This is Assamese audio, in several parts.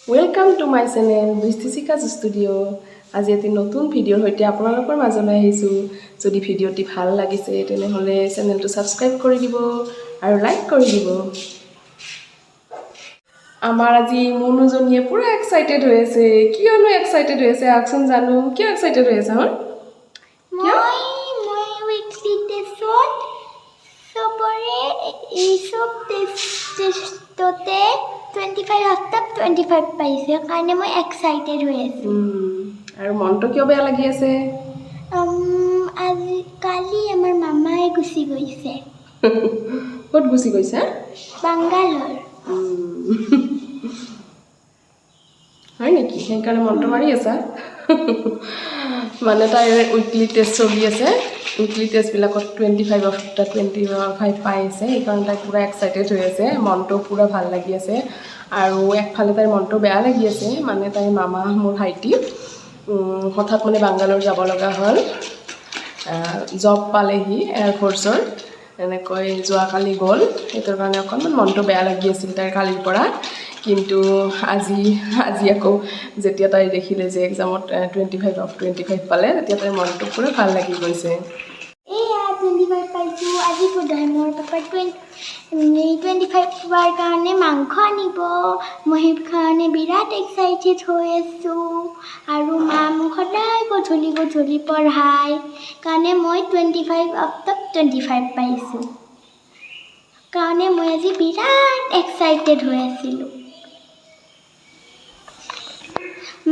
Welcome to my channel Bristisika's Studio. আজি এটি নতুন ভিডিওৰ হৈতে আপোনালোকৰ মাজলৈ আহিছো। যদি ভিডিওটি ভাল লাগিছে তেনেহলে চেনেলটো সাবস্ক্ৰাইব কৰি দিব আৰু লাইক কৰি দিব। আমাৰ আজি মনুজনীয়ে পুৰা এক্সাইটেড হৈ আছে। কিয়নো এক্সাইটেড হৈ আছে আকচোন জানো কিয় এক্সাইটেড হৈ আছে হন? মই উইকলি টেষ্টত সবৰে এই সব টেষ্টতে 25 হপ্তাহ 25 পাইছে কাৰণে মই এক্সাইটেড হৈ আছো। আৰু মনটো কিয় বেয়া লাগি আছে? আজি কালি আমাৰ মামাই গুচি গৈছে। ক'ত গুচি গৈছে? বাংগালোৰ। হয় নেকি? সেইকাৰণে মনটো মাৰি আছা? মানে তাইৰ উইকলি টেষ্ট চলি আছে। উইকলি টেষ্টবিলাকত 25 অফটা 25 পাই আছে। সেইকাৰণে তাই পুৰা এক্সাইটেড হৈ আছে। মনটো পুৰা ভাল লাগি আছে। আৰু একফালে তাইৰ মনটো বেয়া লাগি আছে। মানে তাইৰ মামা মোৰ ভাইটি হঠাৎ মানে বাংগালোৰ যাব লগা হ'ল। জব পালেহি এয়াৰফ'ৰ্চৰ। এনেকৈ যোৱাকালি গ'ল। সেইটোৰ কাৰণে অকণমান মনটো বেয়া লাগি আছিল তাইৰ কালিৰ পৰা। কিন্তু আজি আকৌ যেতিয়া তাই দেখিলে যে এক্সামত 25 অফ 25 পালে তেতিয়া তাইৰ মনটো পুৰা ভাল লাগি গৈছে। এয়া 25 পাইছো। আজি কোদাই মোৰ পাপাই 25 পোৱাৰ কাৰণে মাংস আনিব। মই সেইকাৰণে বিৰাট এক্সাইটেড হৈ আছো। আৰু মা মোক সদায় গধূলি পঢ়ায় কাৰণে মই 25 অফ 25 পাইছো। কাৰণে মই আজি বিৰাট এক্সাইটেড হৈ আছিলো।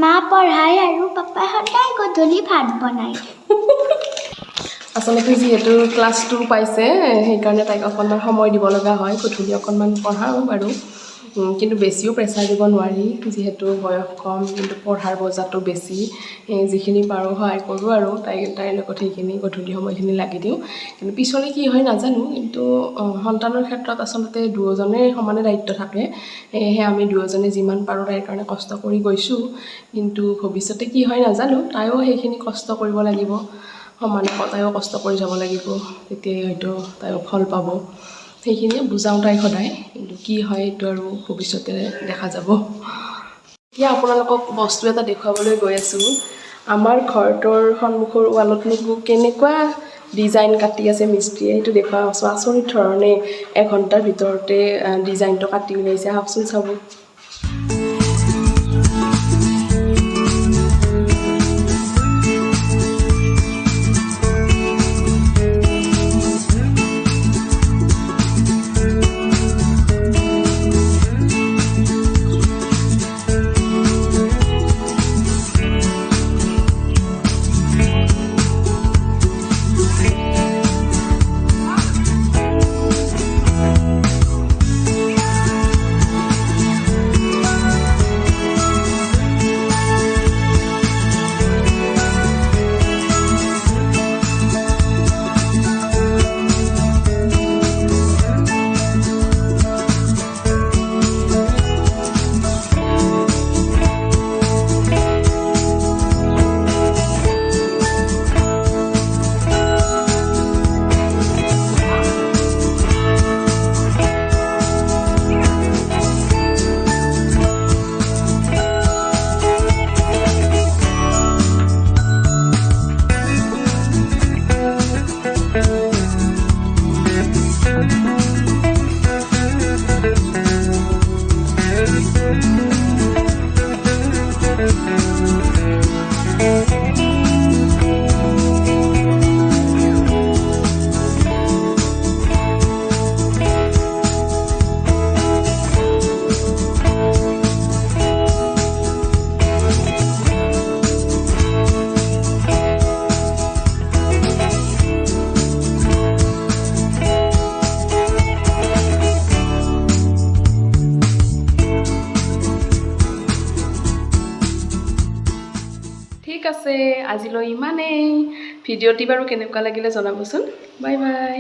মা পঢ়ায় আৰু পাপাই সদায় গধূলি ভাত বনায়। আচলতে যিহেতু ক্লাছ 2 পাইছে সেইকাৰণে তাইক অকণমান সময় দিব লগা হয়। গধূলি অকণমান পঢ়াওঁ বাৰু, কিন্তু বেছিও প্ৰেছাৰ দিব নোৱাৰি যিহেতু বয়স কম, কিন্তু পঢ়াৰ বোজাটো বেছি। যিখিনি পাৰোঁ সহায় কৰোঁ আৰু তাইৰ লগত সেইখিনি গধূলি সময়খিনি লাগি দিওঁ। কিন্তু পিছলৈ কি হয় নাজানো, কিন্তু সন্তানৰ ক্ষেত্ৰত আচলতে দুয়োজনে সমানে দায়িত্ব থাকে। সেয়েহে আমি দুয়োজনে যিমান পাৰোঁ তাইৰ কাৰণে কষ্ট কৰি গৈছোঁ। কিন্তু ভৱিষ্যতে কি হয় নাজানো, তাইও সেইখিনি কষ্ট কৰিব লাগিব। সমানে তাইও কষ্ট কৰি যাব লাগিব, তেতিয়াই হয়তো তাইও ফল পাব। সেইখিনিয়ে বুজাওঁ তাইক সদায়, কিন্তু কি হয় এইটো আৰু ভৱিষ্যতে দেখা যাব। এতিয়া আপোনালোকক বস্তু এটা দেখুৱাবলৈ গৈ আছোঁ। আমাৰ ঘৰটোৰ সন্মুখৰ ৱালতনো কেনেকুৱা ডিজাইন কাটি আছে মিস্ত্ৰীয়ে, সেইটো দেখুৱাই আছোঁ। আচৰিত ধৰণে এঘণ্টাৰ ভিতৰতে ডিজাইনটো কাটি উলিয়াইছে। আহকচোন চাব। ঠিক আছে, আজিলৈ ইমানেই। ভিডিঅ'টি বাৰু কেনেকুৱা লাগিলে জনাবচোন। Bye bye.